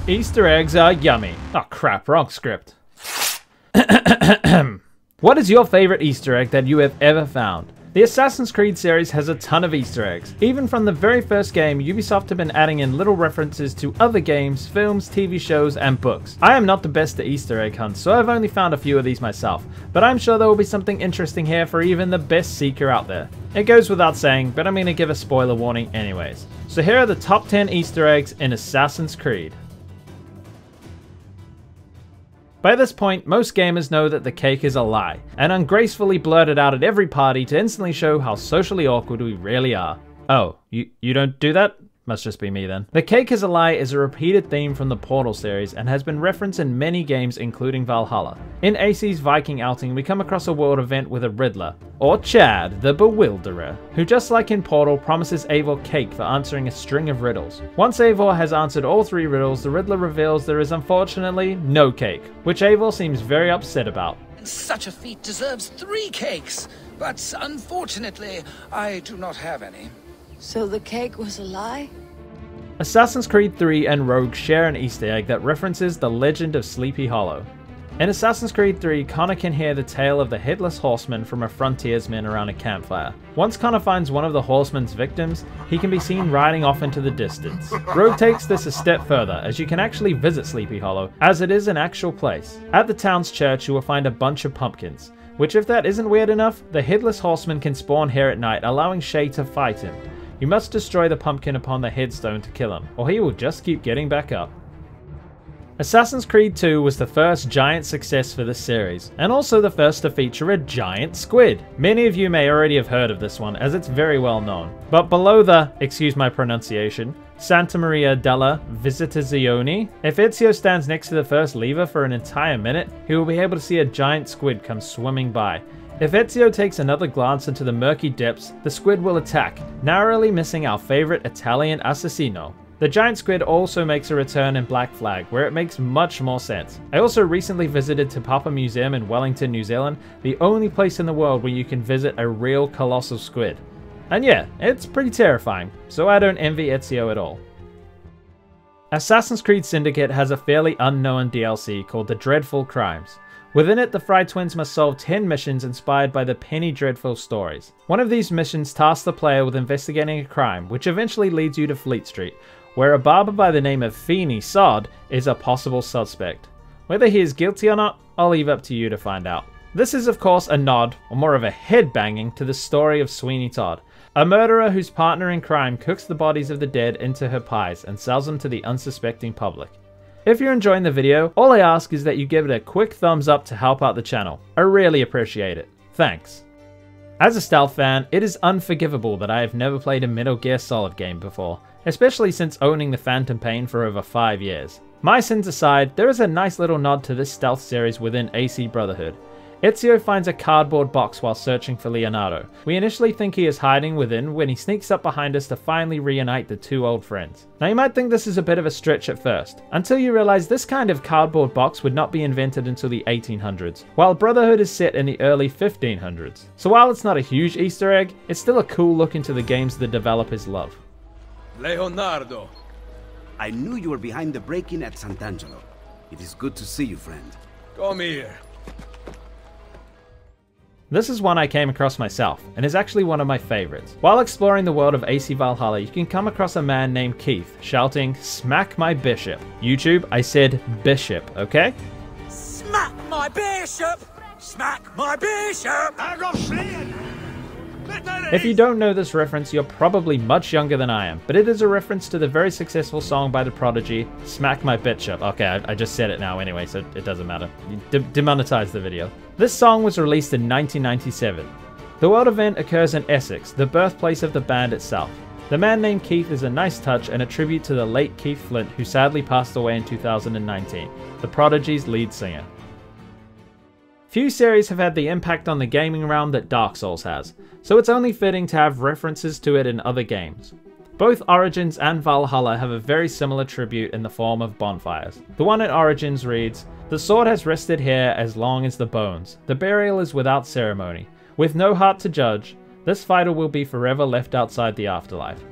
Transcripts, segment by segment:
Easter eggs are yummy. Oh crap, wrong script. What is your favorite Easter egg that you have ever found? The Assassin's Creed series has a ton of Easter eggs. Even from the very first game, Ubisoft have been adding in little references to other games, films, TV shows, and books. I am not the best at Easter egg hunts, so I've only found a few of these myself, but I'm sure there will be something interesting here for even the best seeker out there. It goes without saying, but I'm going to give a spoiler warning anyways. So here are the top 10 Easter eggs in Assassin's Creed. By this point, most gamers know that the cake is a lie, and ungracefully blurted out at every party to instantly show how socially awkward we really are. Oh, you don't do that? Must just be me then. The cake is a lie is a repeated theme from the Portal series and has been referenced in many games including Valhalla. In AC's Viking outing, we come across a world event with a Riddler, or Chad, the Bewilderer, who just like in Portal promises Eivor cake for answering a string of riddles. Once Eivor has answered all 3 riddles, the Riddler reveals there is unfortunately no cake, which Eivor seems very upset about. Such a feat deserves 3 cakes, but unfortunately, I do not have any. So the cake was a lie? Assassin's Creed 3 and Rogue share an Easter egg that references the legend of Sleepy Hollow. In Assassin's Creed 3, Connor can hear the tale of the Headless Horseman from a frontiersman around a campfire. Once Connor finds one of the horseman's victims, he can be seen riding off into the distance. Rogue takes this a step further, as you can actually visit Sleepy Hollow, as it is an actual place. At the town's church, you will find a bunch of pumpkins, which if that isn't weird enough, the Headless Horseman can spawn here at night, allowing Shay to fight him. You must destroy the pumpkin upon the headstone to kill him, or he will just keep getting back up. Assassin's Creed 2 was the first giant success for this series, and also the first to feature a giant squid. Many of you may already have heard of this one, as it's very well known. But below the, excuse my pronunciation, Santa Maria della Visitazione, if Ezio stands next to the first lever for an entire minute, he will be able to see a giant squid come swimming by. If Ezio takes another glance into the murky depths, the squid will attack, narrowly missing our favorite Italian assassino. The giant squid also makes a return in Black Flag, where it makes much more sense. I also recently visited Te Papa Museum in Wellington, New Zealand, the only place in the world where you can visit a real colossal squid. And yeah, it's pretty terrifying, so I don't envy Ezio at all. Assassin's Creed Syndicate has a fairly unknown DLC called The Dreadful Crimes. Within it, the Fry twins must solve 10 missions inspired by the Penny Dreadful stories. One of these missions tasks the player with investigating a crime, which eventually leads you to Fleet Street, where a barber by the name of Feeney Sod is a possible suspect. Whether he is guilty or not, I'll leave up to you to find out. This is of course a nod, or more of a head-banging, to the story of Sweeney Todd, a murderer whose partner in crime cooks the bodies of the dead into her pies and sells them to the unsuspecting public. If you're enjoying the video, all I ask is that you give it a quick thumbs up to help out the channel. I really appreciate it. Thanks. As a stealth fan, it is unforgivable that I have never played a Metal Gear Solid game before, especially since owning the Phantom Pain for over 5 years. My sins aside, there is a nice little nod to this stealth series within AC Brotherhood. Ezio finds a cardboard box while searching for Leonardo. We initially think he is hiding within when he sneaks up behind us to finally reunite the 2 old friends. Now you might think this is a bit of a stretch at first, until you realize this kind of cardboard box would not be invented until the 1800s, while Brotherhood is set in the early 1500s. So while it's not a huge Easter egg, it's still a cool look into the games the developers love. Leonardo. I knew you were behind the break-in at Sant'Angelo. It is good to see you, friend. Come here. This is one I came across myself, and is actually one of my favorites. While exploring the world of AC Valhalla, you can come across a man named Keith, shouting, "Smack my bishop." YouTube, I said bishop, okay? Smack my bishop! Smack my bishop! If you don't know this reference, you're probably much younger than I am, but it is a reference to the very successful song by The Prodigy, Smack My Bishop. Okay, I just said it now anyway, so it doesn't matter. Demonetize the video. This song was released in 1997. The world event occurs in Essex, the birthplace of the band itself. The man named Keith is a nice touch and a tribute to the late Keith Flint, who sadly passed away in 2019, The Prodigy's lead singer. Few series have had the impact on the gaming realm that Dark Souls has, so it's only fitting to have references to it in other games. Both Origins and Valhalla have a very similar tribute in the form of bonfires. The one in Origins reads, "The sword has rested here as long as the bones. The burial is without ceremony. With no heart to judge, this fighter will be forever left outside the afterlife."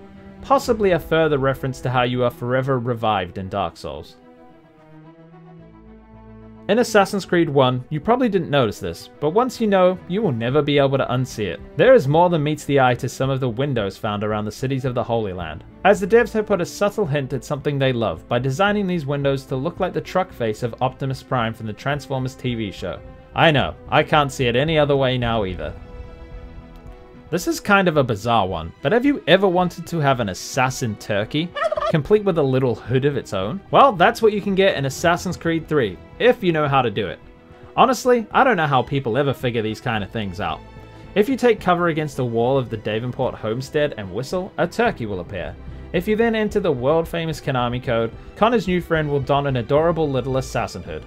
Possibly a further reference to how you are forever revived in Dark Souls. In Assassin's Creed 1, you probably didn't notice this, but once you know, you will never be able to unsee it. There is more than meets the eye to some of the windows found around the cities of the Holy Land, as the devs have put a subtle hint at something they love by designing these windows to look like the truck face of Optimus Prime from the Transformers TV show. I know, I can't see it any other way now either. This is kind of a bizarre one, but have you ever wanted to have an assassin turkey, complete with a little hood of its own? Well, that's what you can get in Assassin's Creed 3, if you know how to do it. Honestly, I don't know how people ever figure these kind of things out. If you take cover against the wall of the Davenport homestead and whistle, a turkey will appear. If you then enter the world famous Konami code, Connor's new friend will don an adorable little assassin hood.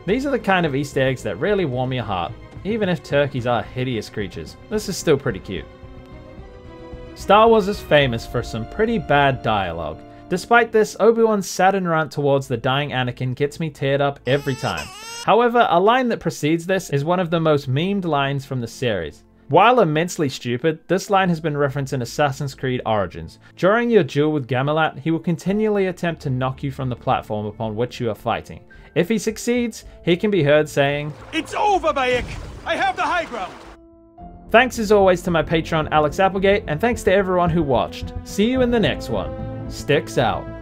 These are the kind of Easter eggs that really warm your heart. Even if turkeys are hideous creatures, this is still pretty cute. Star Wars is famous for some pretty bad dialogue. Despite this, Obi-Wan's saddened rant towards the dying Anakin gets me teared up every time. However, a line that precedes this is one of the most memed lines from the series. While immensely stupid, this line has been referenced in Assassin's Creed Origins. During your duel with Gamelat, he will continually attempt to knock you from the platform upon which you are fighting. If he succeeds, he can be heard saying, It's over, Bayek! I have the high ground! Thanks as always to my patron Alex Applegate, and thanks to everyone who watched. See you in the next one. Sticks out.